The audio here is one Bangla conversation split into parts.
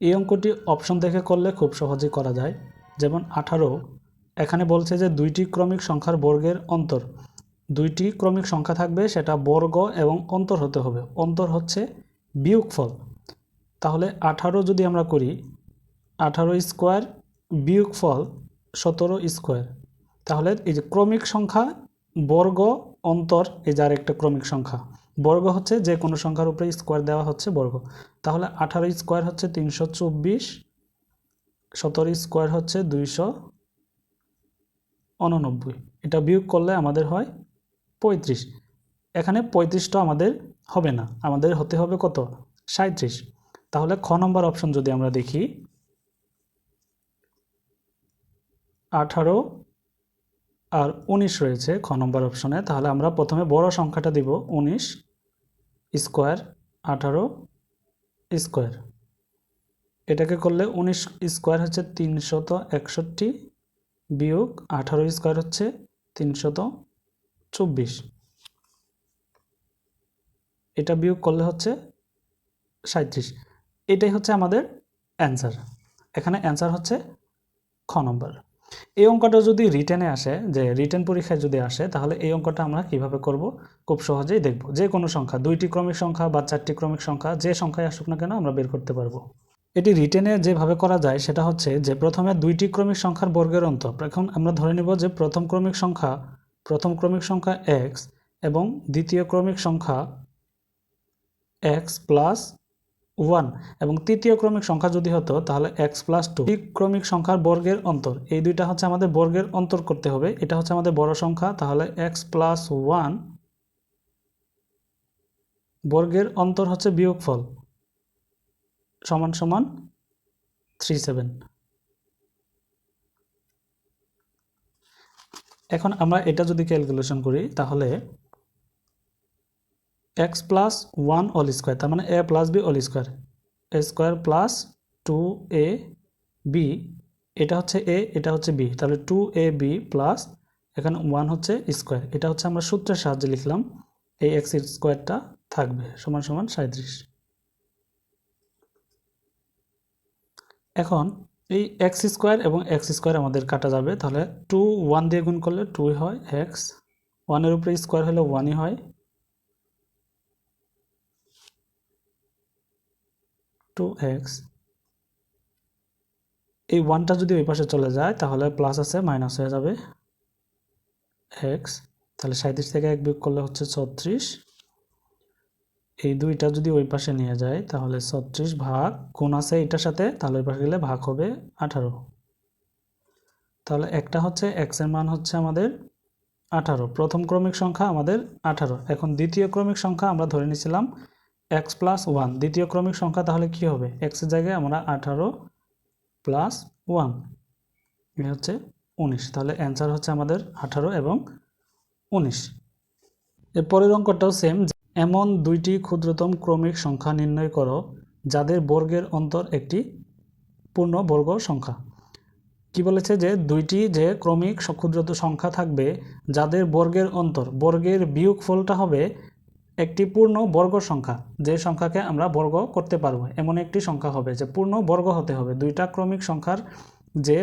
এই অঙ্কটি অপশন দেখে করলে খুব সহজেই করা যায়। যেমন 18, এখানে বলছে যে দুইটি ক্রমিক সংখ্যার বর্গের অন্তর, দুইটি ক্রমিক সংখ্যা থাকবে, সেটা বর্গ এবং অন্তর হতে হবে। অন্তর হচ্ছে বিয়োগফল। তাহলে 18 যদি আমরা করি, 18 স্কোয়ার বিয়োগফল 17 স্কোয়ার। তাহলে এই যে ক্রমিক সংখ্যা বর্গ অন্তর, এই যে আরেকটা ক্রমিক সংখ্যা। বর্গ হচ্ছে যে কোনো সংখ্যার উপরে স্কোয়ার দেওয়া হচ্ছে বর্গ। তাহলে 18 স্কোয়ার হচ্ছে 324, 17 স্কোয়ার হচ্ছে 289। এটা বিয়োগ করলে আমাদের হয় 35। এখানে 35টা আমাদের হবে না, আমাদের হতে হবে কত? 37। তাহলে খ নম্বর অপশন যদি আমরা দেখি, 18 আর 19 রয়েছে খ নম্বর অপশনে। তাহলে আমরা প্রথমে বড় সংখ্যাটা দিব 19 স্কোয়ার 18 স্কোয়ার। এটাকে করলে 19 স্কোয়ার হচ্ছে 361 বিয়োগ 18 স্কোয়ার হচ্ছে 324। এটা বিয়োগ করলে হচ্ছে 37। এটাই হচ্ছে আমাদের অ্যান্সার। এখানে অ্যান্সার হচ্ছে খ নম্বর। এই অঙ্কটা যদি রিটেনে আসে, যে রিটেন পরীক্ষায় যদি আসে, তাহলে এই অঙ্কটা আমরা কিভাবে করব খুব সহজেই দেখব। যে কোনো সংখ্যা, দুইটি ক্রমিক সংখ্যা বা চারটি ক্রমিক সংখ্যা, যে সংখ্যায় আসুক না কেন আমরা বের করতে পারবো। এটি রিটেনে যেভাবে করা যায় সেটা হচ্ছে যে প্রথমে দুইটি ক্রমিক সংখ্যার বর্গের অন্তর। এখন আমরা ধরে নিব যে প্রথম ক্রমিক সংখ্যা x এবং দ্বিতীয় ক্রমিক সংখ্যা x প্লাস 1 এবং তৃতীয় ক্রমিক সংখ্যা যদি হতো তাহলে x প্লাস 2। ক্রমিক সংখ্যার বর্গের অন্তর, এই দুইটা হচ্ছে আমাদের বর্গের অন্তর করতে হবে। এটা হচ্ছে আমাদের বড় সংখ্যা, তাহলে x প্লাস 1 বর্গের অন্তর হচ্ছে বিয়োগফল সমান সমান 37। এখন আমরা এটা যদি ক্যালকুলেশন করি তাহলে x প্লাস 1 হোল স্কোয়ার, তার মানে a plus b whole square, a square plus 2ab, এটা হচ্ছে a, এটা হচ্ছে b, তাহলে 2ab প্লাস এখানে 1 হচ্ছে স্কোয়ার। এটা হচ্ছে আমরা সূত্রের সাহায্যে লিখলাম, এই x স্কোয়ারটা থাকবে সমান সমান 37। এখন এই x স্কোয়ার এবং x স্কোয়ার আমাদের কাটা যাবে, তাহলে 2 1 দিয়ে গুণ করলে 2 হয় x, 1 এর উপরে স্কোয়ার হলে 1ই হয়, 2x। এই 1টা যদি ওই পাশে চলে যায় তাহলে প্লাস আছে মাইনাস হয়ে যাবে x, তাহলে 37 থেকে 1 বিয়োগ করলে হচ্ছে 36। এই দুইটা যদি ওই পাশে নিয়ে যায় তাহলে 36 ভাগ গুণ আছে এটার সাথে, তাহলে ওই পাশে গেলে ভাগ হবে 18। তাহলে একটা হচ্ছে x এর মান হচ্ছে আমাদের 18, প্রথম ক্রমিক সংখ্যা আমাদের 18। এখন দ্বিতীয় ক্রমিক সংখ্যা আমরা ধরে নিয়েছিলাম x প্লাস 1, দ্বিতীয় ক্রমিক সংখ্যা তাহলে কি হবে? x এর জায়গায় আমরা 18 প্লাস 1, এ হচ্ছে 19। তাহলে অ্যান্সার হচ্ছে আমাদের 18 এবং 19। এর পরের অঙ্কটাও সেম। এমন দুইটি ক্ষুদ্রতম ক্রমিক সংখ্যা নির্ণয় করো যাদের বর্গের অন্তর একটি পূর্ণ বর্গ সংখ্যা। কি বলেছে যে দুইটি যে ক্রমিক ক্ষুদ্রতম সংখ্যা থাকবে যাদের বর্গের অন্তর, বর্গের বিয়োগফলটা হবে একটি পূর্ণ বর্গ সংখ্যা, যে সংখ্যাকে আমরা বর্গ করতে পারবো এমন একটি সংখ্যা হবে, যে পূর্ণ বর্গ হতে হবে। দুইটা ক্রমিক সংখ্যার যে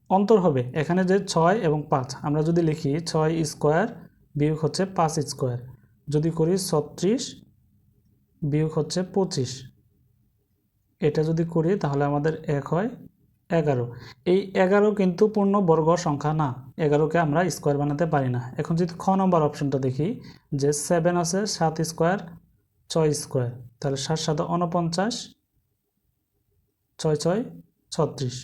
অন্তর হবে, এখানে যে 6 এবং 5, আমরা যদি লিখি 6 স্কোয়ার বিয়োগ হচ্ছে 5 স্কোয়ার, যদি করি 36 বিয়োগ হচ্ছে 25, এটা যদি করি তাহলে আমাদের 1 হয় 11। এই 11 কিন্তু পূর্ণ বর্গ সংখ্যা না, 11কে আমরা স্কোয়ার বানাতে পারি না। এখন যদি খ নম্বর অপশনটা দেখি, যে 7 আছে 7 স্কোয়ার 6 স্কোয়ার, তাহলে 7 7 49, 6 6 36,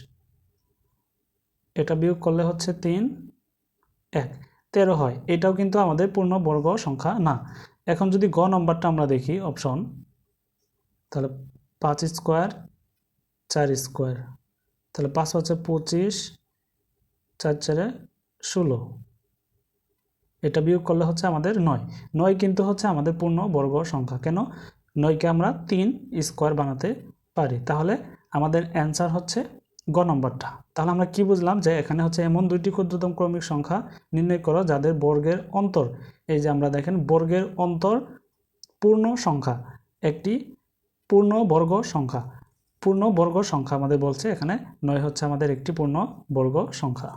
এটা বিয়োগ করলে হচ্ছে 3 1 13 হয়। এটাও কিন্তু আমাদের পূর্ণ বর্গ সংখ্যা না। এখন যদি গ নম্বরটা আমরা দেখি অপশন, তাহলে 5 স্কোয়ার 4 স্কোয়ার, তাহলে 5 হচ্ছে 25, 4 4 16, এটা বিয়োগ করলে হচ্ছে আমাদের 9। 9 কিন্তু হচ্ছে আমাদের পূর্ণ বর্গ সংখ্যা। কেন? 9কে আমরা 3 স্কোয়ার বানাতে পারি। তাহলে আমাদের অ্যান্সার হচ্ছে গ নম্বরটা। তাহলে আমরা কি বুঝলাম? যে এখানে হচ্ছে এমন দুইটি ক্ষুদ্রতম ক্রমিক সংখ্যা নির্ণয় করো যাদের বর্গের অন্তর, এই যে আমরা দেখেন বর্গের অন্তর পূর্ণ সংখ্যা, একটি পূর্ণ বর্গ সংখ্যা। পূর্ণ বর্গ সংখ্যা আমাদের বলছে, এখানে 9 হচ্ছে আমাদের একটি পূর্ণ বর্গ সংখ্যা।